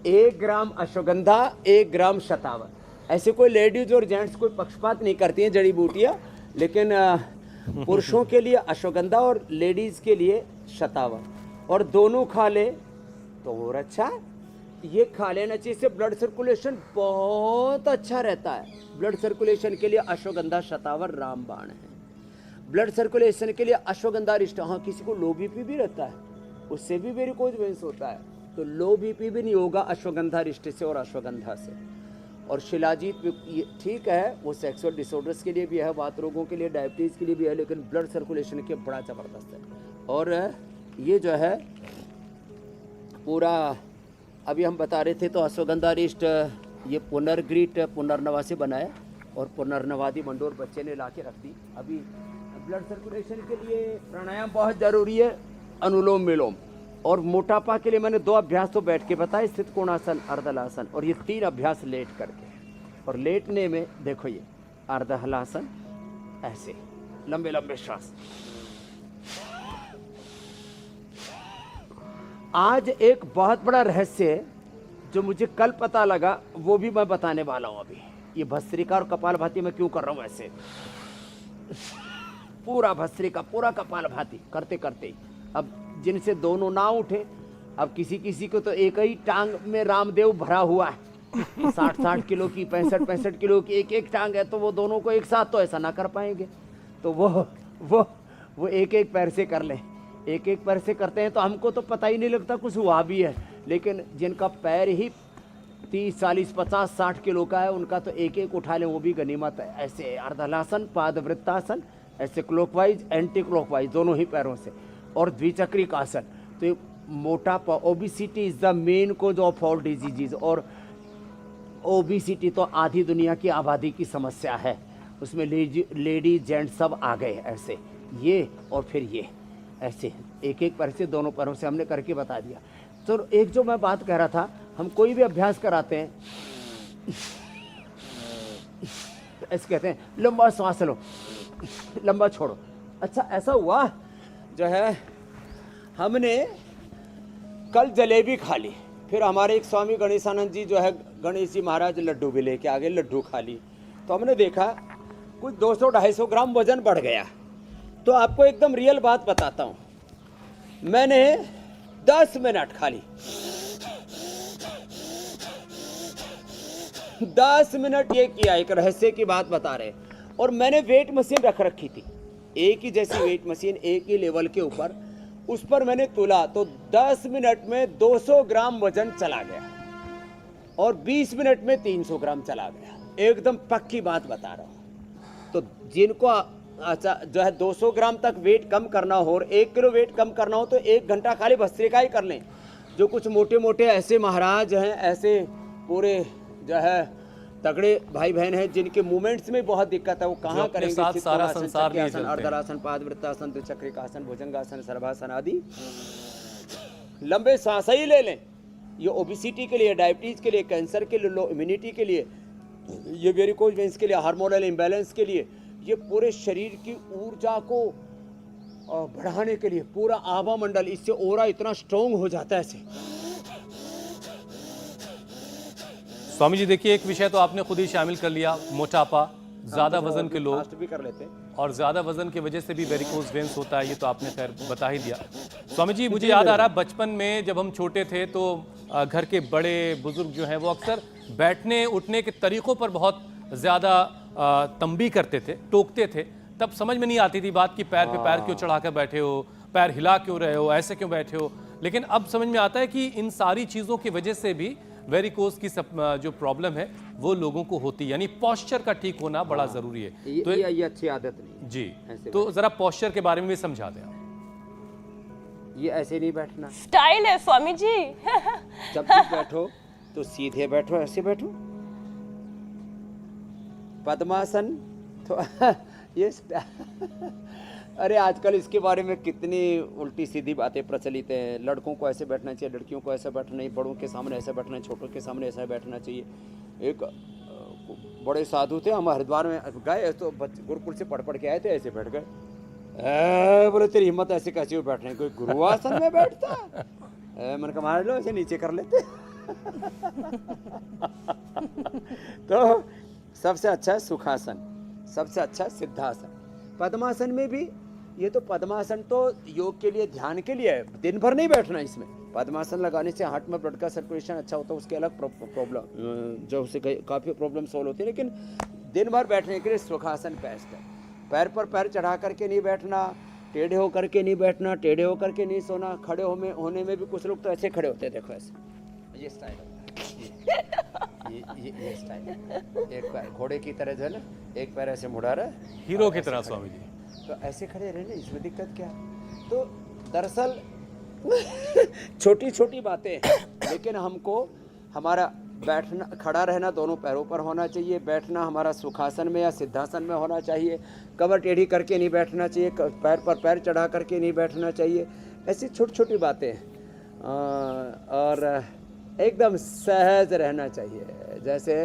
1 ग्राम अश्वगंधा, 1 ग्राम शतावर। ऐसे कोई लेडीज और जेंट्स कोई पक्षपात नहीं करती हैं जड़ी बूटियाँ, लेकिन पुरुषों के लिए अश्वगंधा और लेडीज के लिए शतावर, और दोनों खा ले तो और अच्छा है। ये खा लेना चाहिए, इससे ब्लड सर्कुलेशन बहुत अच्छा रहता है। ब्लड सर्कुलेशन के लिए अश्वगंधा शतावर रामबाण है। ब्लड सर्कुलेशन के लिए अश्वगंधा रिष्ट, हाँ किसी को लो बीपी भी रहता है उससे भी वेरिकोज वेन्स होता है, तो लो बीपी भी नहीं होगा अश्वगंधा रिष्ट से और अश्वगंधा से। और शिलाजीत भी ठीक है, वो सेक्सुअल डिसऑर्डर्स के लिए भी है, वात रोगों के लिए, डायबिटीज़ के लिए भी है, लेकिन ब्लड सर्कुलेशन के बड़ा ज़बरदस्त है। और ये जो है पूरा अभी हम बता रहे थे, तो अश्वगंधा रिष्ट ये पुनर्ग्रीट पुनर्नवा से बनाया और पुनर्नवादी मंडोर बच्चे ने ला के रख दी। अभी ब्लड सर्कुलेशन के लिए प्राणायाम बहुत ज़रूरी है, अनुलोम विलोम। और मोटापा के लिए मैंने 2 अभ्यास तो बैठ के बताए, स्थित कोणासन, अर्धलासन, और ये 3 अभ्यास लेट करके। और लेटने में देखो ये अर्धहलासन, ऐसे लंबे लंबे श्वास। आज एक बहुत बड़ा रहस्य है जो मुझे कल पता लगा, वो भी मैं बताने वाला हूँ। अभी ये भस्त्रिका और कपालभाति मैं क्यों कर रहा हूँ ऐसे, पूरा भस्त्रिका पूरा कपालभाति करते करते अब जिनसे दोनों ना उठे, अब किसी किसी को तो एक ही टांग में रामदेव भरा हुआ है, 60-60 किलो की, 65-65 किलो की एक टांग है, तो वो दोनों को एक साथ तो ऐसा ना कर पाएंगे। तो वो एक पैर से कर लें, एक पैर से करते हैं तो हमको तो पता ही नहीं लगता कुछ हुआ भी है, लेकिन जिनका पैर ही 30, 40, 50, 60 किलो का है उनका तो एक उठा लें, वो भी गनीमत है। ऐसे अर्धलासन, पादवृत्तासन, ऐसे क्लॉकवाइज एंटी क्लॉकवाइज दोनों ही पैरों से, और द्विचक्रिक आसन। तो ये मोटापा, obesity is the main cause of all diseases, और ओबिसिटी तो आधी दुनिया की आबादी की समस्या है, उसमें लेडीज जेंट्स सब आ गए। ऐसे ये और फिर ये ऐसे एक पैर से, दोनों पैरों से हमने करके बता दिया। तो एक जो मैं बात कह रहा था, हम कोई भी अभ्यास कराते हैं ऐसे कहते हैं, लंबा सांस लो, लंबा छोड़ो। अच्छा ऐसा हुआ जो है, हमने कल जलेबी खा ली, फिर हमारे एक स्वामी गणेशानंद जी जो है, गणेश जी महाराज लड्डू भी लेके आ गए, लड्डू खा ली। तो हमने देखा कुछ 200-250 ग्राम वजन बढ़ गया। तो आपको एकदम रियल बात बताता हूँ, मैंने 10 मिनट खाली 10 मिनट ये किया, एक रहस्य की बात बता रहे। और मैंने वेट मशीन रख रखी थी, एक ही जैसी वेट मशीन, एक ही लेवल के ऊपर, उस पर मैंने तोला तो 10 मिनट में 200 ग्राम वजन चला गया और 20 मिनट में 300 ग्राम चला गया। एकदम पक्की बात बता रहा हूँ। तो जिनको अच्छा जो है 200 ग्राम तक वेट कम करना हो और 1 किलो वेट कम करना हो, तो 1 घंटा खाली भस्त्रिका ही कर लें। जो कुछ मोटे मोटे ऐसे महाराज हैं, ऐसे पूरे जो है तगड़े भाई बहन हैं, जिनके मूवमेंट्स में बहुत दिक्कत है, वो कहाँ करेंगे? सारा संसार लिए चलते हैं। अर्धलासन, पादवृत्तासन, द्विचक्रिकासन, भुजंगासन, सर्वासन आदि लंबे सांस ही ले लें। ये ओबिसिटी के लिए, डायबिटीज के लिए, कैंसर के लिए, लो इम्यूनिटी के लिए, ये वेरिकोज वेन्स के लिए, हार्मोनल इम्बैलेंस के लिए, ये पूरे शरीर की ऊर्जा को और बढ़ाने के लिए पूरा आभा मंडल, इससे ओरा इतना स्ट्रोंग हो जाता है ऐसे। स्वामी जी देखिए, एक विषय तो आपने खुद ही शामिल कर लिया, मोटापा, ज्यादा वजन के लोग फास्ट भी कर लेते हैं। और ज्यादा वजन की वजह से भी वेरिकोज वेन्स होता है, ये तो आपने खैर बता ही दिया। स्वामी जी मुझे याद आ रहा है बचपन में जब हम छोटे थे तो घर के बड़े बुजुर्ग जो हैं वो अक्सर बैठने उठने के तरीकों पर बहुत ज्यादा तंबी करते थे, टोकते थे। तब समझ में नहीं आती थी बात कि पैर पे पैर क्यों चढ़ाकर बैठे हो, पैर हिला क्यों रहे हो, ऐसे क्यों बैठे हो। लेकिन अब समझ में आता है कि इन सारी चीजों की वजह से भी वेरिकोज की जो प्रॉब्लम है वो लोगों को होती है, यानी पोस्चर का ठीक होना बड़ा जरूरी है। तो ये अच्छी आदत नहीं जी, ऐसे तो जरा पोस्चर के बारे में भी समझा दें आप। ये ऐसे नहीं बैठना। स्टाइल है स्वामी जी। जब भी बैठो तो सीधे बैठो, ऐसे बैठो। पद्मासन तो ये अरे आजकल इसके बारे में कितनी उल्टी सीधी बातें प्रचलित हैं। लड़कों को ऐसे बैठना चाहिए, लड़कियों को ऐसे बैठना नहीं, बड़ों के सामने ऐसे बैठना है, छोटों के सामने ऐसा बैठना चाहिए। एक बड़े साधु थे, हम हरिद्वार में गए तो गुरुकुल से पढ़ के आए थे, ऐसे बैठ गए। बोले तेरी हिम्मत ऐसे कैसे हो बैठने, कोई गुरुआसन में बैठता? मैंने कहा मान लो ऐसे नीचे कर लेते। तो सबसे अच्छा है सुखासन, सबसे अच्छा है सिद्धासन। पद्मासन में भी ये तो पद्मासन तो योग के लिए, ध्यान के लिए है, दिन भर नहीं बैठना इसमें। पद्मासन लगाने से हार्ट में ब्लड का सर्कुलेशन अच्छा होता है, उसके अलग प्रॉब्लम जो उससे काफ़ी प्रॉब्लम सॉल्व होती है। लेकिन दिन भर बैठने के लिए सुखासन बेस्ट है। पैर पर पैर चढ़ा करके नहीं बैठना, टेढ़े होकर के नहीं बैठना, टेढ़े होकर के नहीं सोना। खड़े होने में भी कुछ लोग तो ऐसे खड़े होते हैं, देखो ऐसे, ये स्टाइल होता है, ये स्टाइल। एक पैर घोड़े की तरह जो है ना, एक पैर ऐसे मुड़ा रहा है, हीरो की तरह स्वामी जी। तो ऐसे खड़े रहने, इसमें दिक्कत क्या है? तो दरअसल छोटी छोटी बातें हैं, लेकिन हमको हमारा बैठना, खड़ा रहना दोनों पैरों पर होना चाहिए। बैठना हमारा सुखासन में या सिद्धासन में होना चाहिए। कमर टेढ़ी करके नहीं बैठना चाहिए, पैर पर पैर चढ़ा करके नहीं बैठना चाहिए। ऐसी छोटी छोटी बातें हैं। और एकदम सहज रहना चाहिए, जैसे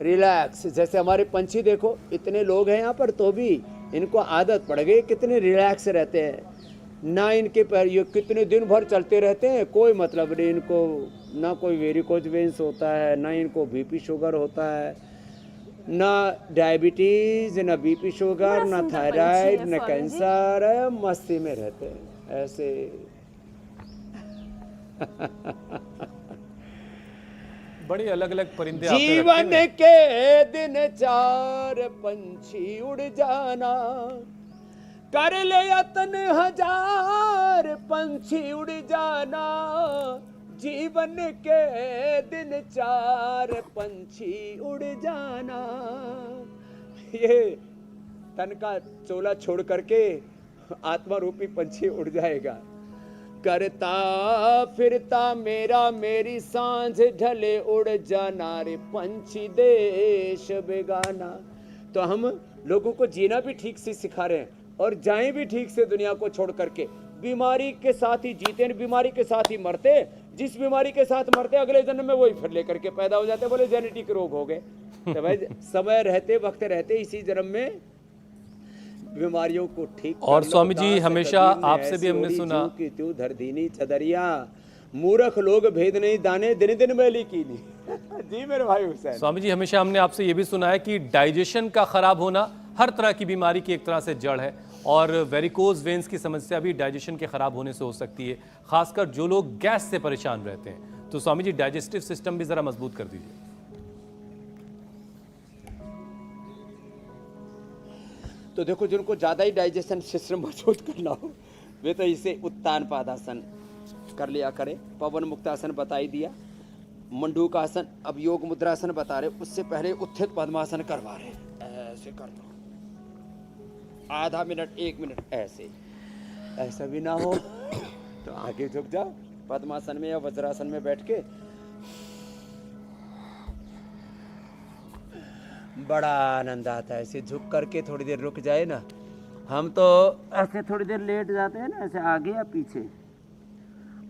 रिलैक्स। जैसे हमारे पंछी देखो, इतने लोग हैं यहाँ पर तो भी इनको आदत पड़ गई, कितने रिलैक्स रहते हैं। ना इनके पैर ये कितने दिन भर चलते रहते हैं, कोई मतलब नहीं इनको, ना कोई वेरिकोज वेन्स होता है, ना इनको बीपी शुगर होता है, ना डायबिटीज, ना बीपी शुगर, ना थायराइड, ना कैंसर। मस्ती में रहते हैं ऐसे। बड़ी अलग अलग परिंदे जीवन के दिन चार पंछी उड़ जाना, कर ले यतन हजार पंछी उड़ जाना। जीवन के दिन चार पंछी उड़ जाना। ये तन का चोला छोड़ करके आत्मा रूपी पंछी उड़ जाएगा। करता फिरता मेरा मेरी सांझ ढले उड़ जाना रे पंछी देश बेगाना। तो हम लोगों को जीना भी ठीक से सिखा रहे हैं और जाएं भी ठीक से दुनिया को छोड़ करके। बीमारी के साथ ही जीते, बीमारी के साथ ही मरते। जिस बीमारी के साथ मरते अगले जन्म में वही फिर लेकर के पैदा हो जाते, बोले जेनेटिक रोग हो गए। तो भाई समय रहते वक्त रहते इसी जन्म में बीमारियों को ठीक। और स्वामी जी हमेशा आपसे भी हमने सुना कि तू धरदीनी चदरिया, मूर्ख लोग भेद नहीं दाने, दिन दिन मैली कीनी। जी मेरे भाई हुसैन। स्वामी जी हमेशा हमने आपसे ये भी सुना है कि डाइजेशन का खराब होना हर तरह की बीमारी की एक तरह से जड़ है, और वेरिकोज वेन्स की समस्या भी डाइजेशन के खराब होने से हो सकती है, खासकर जो लोग गैस से परेशान रहते हैं। तो स्वामी जी डाइजेस्टिव सिस्टम भी जरा मजबूत कर दीजिए। तो देखो, जिनको ज़्यादा ही डाइजेशन सिस्टम मजबूत करना हो वे तो इसे उत्तान पादासन कर लिया करें। पवन मुक्तासन बता ही दिया, मंडूकासन, अब योग मुद्रासन बता रहे, उससे पहले उत्थित पद्मासन करवा रहे। ऐसे कर लो, आधा मिनट 1 मिनट ऐसे। ऐसा भी ना हो तो आगे झुक जाओ पद्मासन में या वज्रासन में बैठ के। बड़ा आनंद आता है ऐसे झुक करके, थोड़ी देर रुक जाए ना। हम तो ऐसे थोड़ी देर लेट जाते हैं ना, ऐसे आगे या पीछे,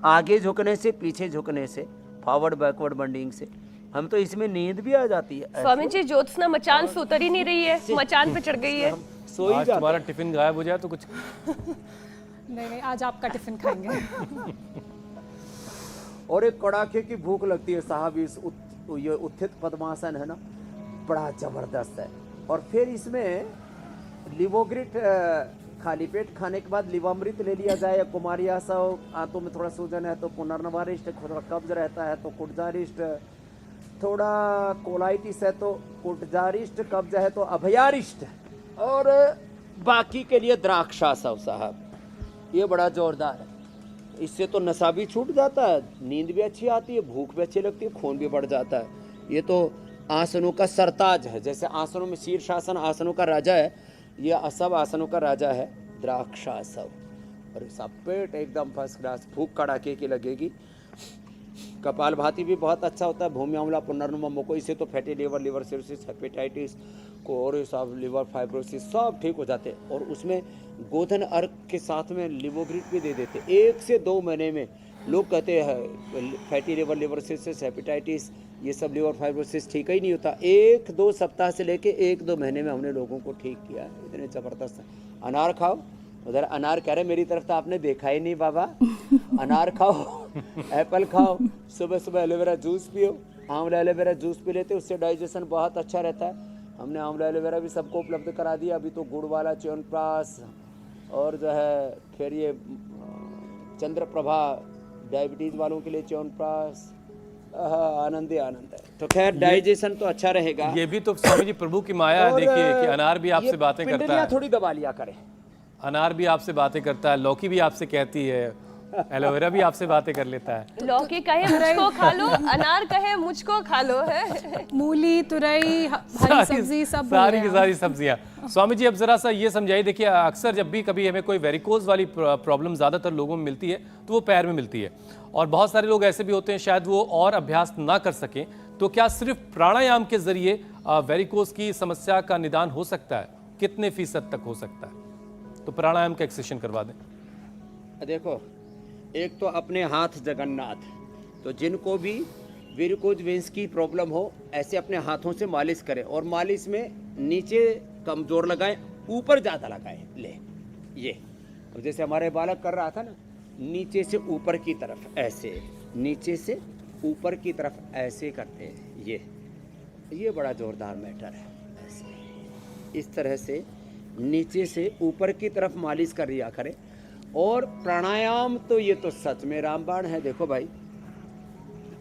आगे झुकने से पीछे झुकने से, फॉरवर्ड बैकवर्ड बंडिंग से हम तो इसमें नींद भी आ जाती है। स्वामी जी ज्योत्सना मचान से उतर ही नहीं रही है, मचान पे चढ़ गई है। सो ही आज तुम्हारा टिफिन गायब हो जाए तो कुछ नहीं नहीं, आज आपका टिफिन खाएंगे। और एक कड़ाके की भूख लगती है साहब। ये उत्थित पद्मासन है ना, बड़ा जबरदस्त है। और फिर इसमें लिवोग्रिट खाली पेट खाने के बाद लिवामृत ले लिया जाए, या कुमारियासव, आंतों में थोड़ा सूजन है तो पुनर्नवारिष्ट, थोड़ा कब्ज रहता है तो कुटजारिष्ट, थोड़ा कोलाइटिस है तो कुटजारिष्ट, कब्ज है तो अभयारिष्ट, और बाकी के लिए द्राक्षासव साहब। ये बड़ा जोरदार है। इससे तो नशा भी छूट जाता है, नींद भी अच्छी आती है, भूख भी अच्छी लगती है, खून भी बढ़ जाता है। ये तो आसनों का सरताज है। जैसे आसनों में शीर्षासन आसनों का राजा है, ये सब आसनों का राजा है द्राक्षासन। और सब पेट एकदम फर्स्ट क्लास, भूख कड़ाके की लगेगी। कपालभाति भी बहुत अच्छा होता है। भूमि अम्ला, पुनर्नवा, मुको, इससे तो fatty liver, liver cirrhosis, hepatitis, कोरोसिस, लिवर फाइब्रोसिस सब ठीक हो जाते हैं। और उसमें गोधन अर्क के साथ में लिवोग्रिट भी दे देते। 1 से 2 महीने में लोग कहते हैं fatty liver, liver cirrhosis, hepatitis, ये सब लिवर फाइब्रोसिस ठीक ही नहीं होता। 1-2 सप्ताह से लेके 1-2 महीने में हमने लोगों को ठीक किया है। इतने ज़बरदस्त। अनार खाओ, उधर अनार कह रहे मेरी तरफ तो आपने देखा ही नहीं बाबा। अनार खाओ, एप्पल खाओ, सुबह सुबह एलोवेरा जूस पियो, आंवला एलोवेरा जूस पी लेते, उससे डाइजेशन बहुत अच्छा रहता है। हमने आंवला एलोवेरा भी सबको उपलब्ध करा दिया। अभी तो गुड़ वाला च्यवनप्राश, और जो है फिर ये चंद्रप्रभा डायबिटीज़ वालों के लिए च्यवनप्राश, आनंद ही आनंद है। तो खैर डाइजेशन तो अच्छा रहेगा। ये भी तो स्वामी जी प्रभु की माया है। देखिए कि अनार भी आपसे बातें करता है, थोड़ी दबा लिया करें। अनार भी आपसे बातें करता है, लौकी भी आपसे कहती है, एलोवेरा भी आपसे बातें कर लेता है। लौकी कहे मुझको खा लो, अनार कहे मुझको खा लो है। मूली, तुरई, हरी सब्जी सब सारी की सारी सब्जियां। स्वामी जी अब जरा सा ये समझाइए। देखिए अक्सर जब भी कभी हमें कोई वेरिकोज वाली प्रॉब्लम ज़्यादातर लोगों में मिलती है तो वो पैर में मिलती है, और बहुत सारे लोग ऐसे भी होते हैं शायद वो और अभ्यास ना कर सकें, तो क्या सिर्फ प्राणायाम के जरिए वेरिकोज की समस्या का निदान हो सकता है? कितने फीसद तक हो सकता है? तो प्राणायाम का एक सेशन करवा दें। देखो, एक तो अपने हाथ जगन्नाथ, तो जिनको भी वेरिकोज वेंस की प्रॉब्लम हो ऐसे अपने हाथों से मालिश करें, और मालिश में नीचे कमजोर लगाएं, ऊपर ज़्यादा लगाएं। ले ये, अब जैसे हमारे बालक कर रहा था ना, नीचे से ऊपर की तरफ ऐसे, नीचे से ऊपर की तरफ ऐसे करते हैं। ये बड़ा जोरदार मैटर है। ऐसे इस तरह से नीचे से ऊपर की तरफ मालिश कर लिया करें। और प्राणायाम तो ये तो सच में रामबाण है। देखो भाई,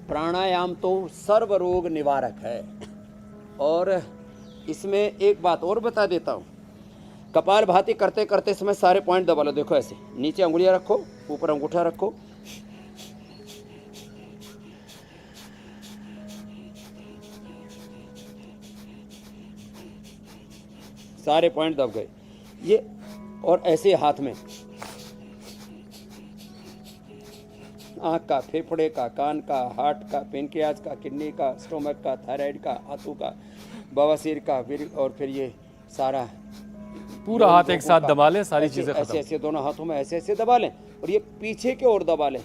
प्राणायाम तो सर्व रोग निवारक है। और इसमें एक बात और बता देता हूँ, कपालभाति करते करते समय सारे पॉइंट दबा लो। देखो ऐसे, नीचे अंगुलियां रखो, ऊपर अंगूठा रखो, सारे पॉइंट दब गए ये। और ऐसे हाथ में आँख का, फेफड़े का, कान का, हार्ट का, पेनक्रियाज का, किडनी का, स्टोमक का, थायराइड का, हाथों का, बवासीर का, और फिर ये सारा पूरा हाथ एक साथ दबा लें, सारी चीजें ऐसे ऐसे दोनों हाथों में ऐसे ऐसे दबा लें, और ये पीछे की ओर दबा लें।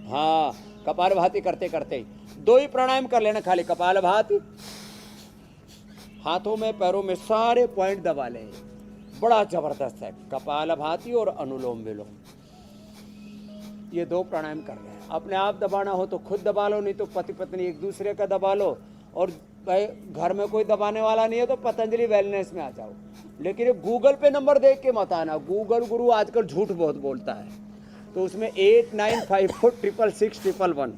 हाँ, कपालभाति करते करते 2 ही प्राणायाम कर लेना खाली, कपालभाति, हाथों में पैरों में सारे पॉइंट दबा लें। बड़ा जबरदस्त है कपालभाति और अनुलोम विलोम। ये 2 प्राणायाम कर लें। अपने आप दबाना हो तो खुद दबा लो, नहीं तो पति पत्नी एक दूसरे का दबा लो। और घर में कोई दबाने वाला नहीं है तो पतंजलि वेलनेस में आ जाओ। लेकिन गूगल पे नंबर देख के मत आना, गूगल गुरु आजकल झूठ बहुत बोलता है, तो उसमें 8954666111।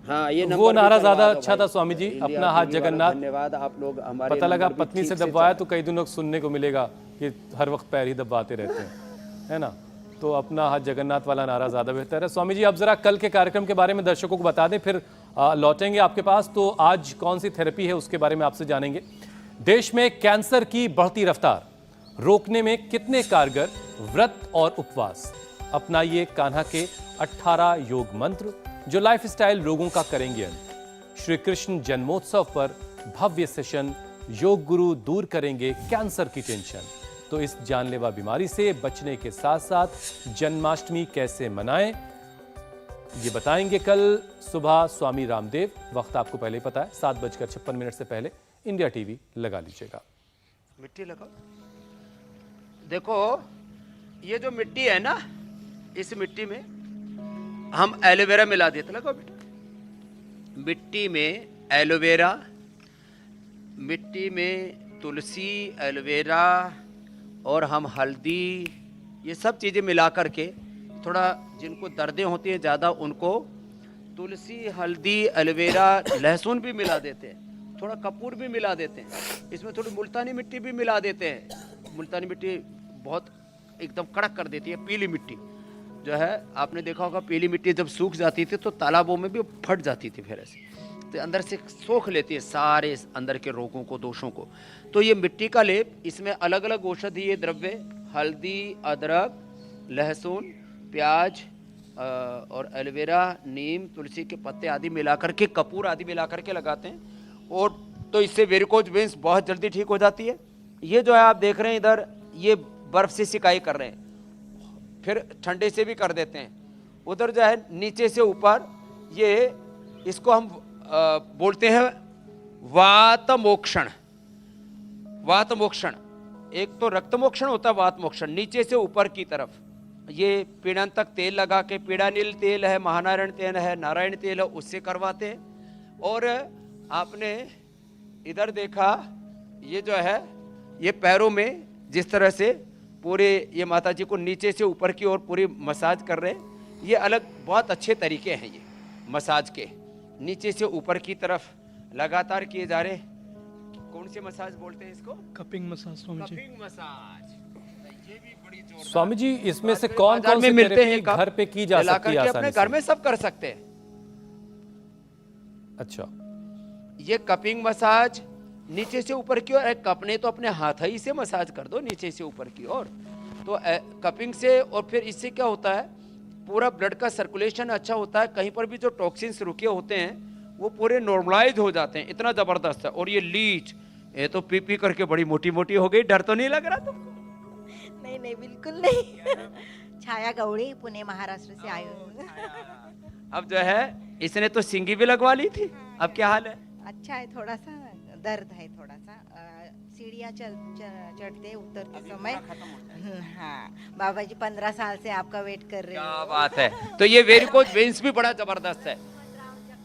हाँ, ये वो नारा ज्यादा अच्छा था स्वामी जी, अपना हाथ जगन्नाथ। धन्यवाद आप लोग हमारे। पता लगा पत्नी से दबाया तो कई दिनों सुनने को मिलेगा कि हर वक्त पैर ही दबाते रहते हैं, है ना। तो अपना हाथ जगन्नाथ वाला नारा ज्यादा बेहतर है। स्वामी जी अब जरा कल के कार्यक्रम के बारे में दर्शकों को बता दें, फिर लौटेंगे आपके पास। तो आज कौन सी थेरेपी है उसके बारे में आपसे जानेंगे। देश में कैंसर की बढ़ती रफ्तार रोकने में कितने कारगर व्रत और उपवास। अपनाइए कान्हा के 18 योग मंत्र जो लाइफस्टाइल रोगों का करेंगे अंत। श्री कृष्ण जन्मोत्सव पर भव्य सेशन, योग गुरु दूर करेंगे कैंसर की टेंशन। तो इस जानलेवा बीमारी से बचने के साथ साथ जन्माष्टमी कैसे मनाएं ये बताएंगे कल सुबह स्वामी रामदेव। वक्त आपको पहले ही पता है, 7:56 से पहले इंडिया टीवी लगा लीजिएगा। मिट्टी लगाओ। देखो, ये जो मिट्टी है ना, इस मिट्टी में हम एलोवेरा मिला देते। लगो बेटा, मिट्टी में एलोवेरा, मिट्टी में तुलसी, एलोवेरा और हम हल्दी, ये सब चीज़ें मिला करके, थोड़ा जिनको दर्दें होती हैं ज़्यादा उनको तुलसी, हल्दी, एलोवेरा, लहसुन भी मिला देते हैं, थोड़ा कपूर भी मिला देते हैं, इसमें थोड़ी मुल्तानी मिट्टी भी मिला देते हैं। मुल्तानी मिट्टी बहुत एकदम कड़क कर देती है। पीली मिट्टी जो है, आपने देखा होगा पीली मिट्टी जब सूख जाती थी तो तालाबों में भी फट जाती थी, फिर ऐसे तो अंदर से सोख लेती है सारे अंदर के रोगों को, दोषों को। तो ये मिट्टी का लेप, इसमें अलग अलग औषधीय द्रव्य, हल्दी, अदरक, लहसुन, प्याज और एलोवेरा, नीम, तुलसी के पत्ते आदि मिला करके, कपूर आदि मिला करके लगाते हैं। और तो इससे वेरिकोज वेन्स बहुत जल्दी ठीक हो जाती है। ये जो है आप देख रहे हैं इधर, ये बर्फ से सिकाई कर रहे हैं, फिर ठंडे से भी कर देते हैं। उधर जो है नीचे से ऊपर, ये इसको हम बोलते हैं वात मोक्षण। वात मोक्षण, एक तो रक्त मोक्षण होता है, वात मोक्षण नीचे से ऊपर की तरफ। ये पीड़न तक तेल लगा के, पीड़ानील तेल है, महानारायण तेल है, नारायण तेल है, उससे करवाते हैं। और आपने इधर देखा, ये जो है ये पैरों में जिस तरह से पूरे ये माता जी को नीचे से ऊपर की ओर पूरी मसाज कर रहे हैं, ये अलग बहुत अच्छे तरीके हैं। ये मसाज के नीचे से ऊपर की तरफ लगातार किए जा रहे। कौन से मसाज बोलते हैं इसको? Cupping massage Swami ji. Cupping massage. ये भी बड़ी जोरदार। स्वामी जी, इसमें से कौन बाजार कौन में से मिलते हैं, थेरेपी घर पे की जा सकती है अपने आसानी घर से? में सब कर सकते हैं। अच्छा, ये कपिंग मसाज नीचे से ऊपर की ओर, कपने तो अपने हाथ ही से मसाज कर दो नीचे से ऊपर की ओर। तो कपिंग से, और फिर इससे क्या होता है, पूरा ब्लड का सर्कुलेशन अच्छा होता है। कहीं पर भी जो टॉक्सिन्स रुके होते हैं वो पूरे नॉर्मलाइज हो जाते हैं। इतना जबरदस्त है। और ये लीच, ये तो पी पी करके बड़ी मोटी मोटी हो गई। डर तो नहीं लग रहा तुमको? नहीं नहीं, बिल्कुल नहीं। छाया गौड़ी, पुणे महाराष्ट्र से आई हूँ। अब जो है इसने तो सिंगी भी लगवा ली थी, अब क्या हाल है? अच्छा है, थोड़ा सा दर्द है, थोड़ा सा सीढ़ियाँ चढ़ते उतरते समय। हाँ बाबा जी, 15 साल से आपका वेट कर रहे क्या हैं। बात है। तो ये वेरिकोज वेन्स भी बड़ा जबरदस्त है।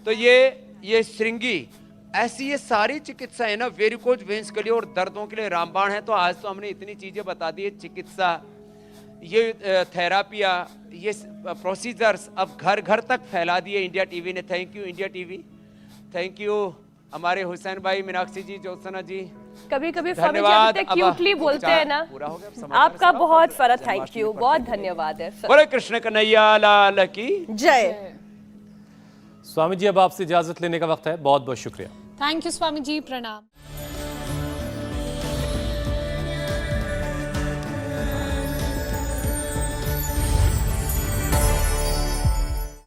तो ये श्रृंगी, ऐसी ये सारी चिकित्सा है ना वेरिकोज वेन्स के लिए और दर्दों के लिए रामबाण है। तो आज तो हमने इतनी चीजें बता दी है, चिकित्सा, ये थेरापिया, ये प्रोसीजर्स अब घर घर तक फैला दिए इंडिया टीवी ने। Thank you India TV, thank you हमारे हुसैन भाई, मीनाक्षी जी, ज्योत्सना जी। कभी कभी स्वामी जी धन्यवाद। आप क्यूटली अब बोलते हैं ना, पूरा हो गया, अब समाचार आपका समाप्त बहुत हो गया। सारा जन्माष्टमी थैंक यू, पर बहुत thank you। धन्यवाद है। बोले कृष्ण कन्हैया लाल की जय। स्वामी जी अब आपसे इजाजत लेने का वक्त है। बहुत बहुत शुक्रिया। थैंक यू स्वामी जी, प्रणाम।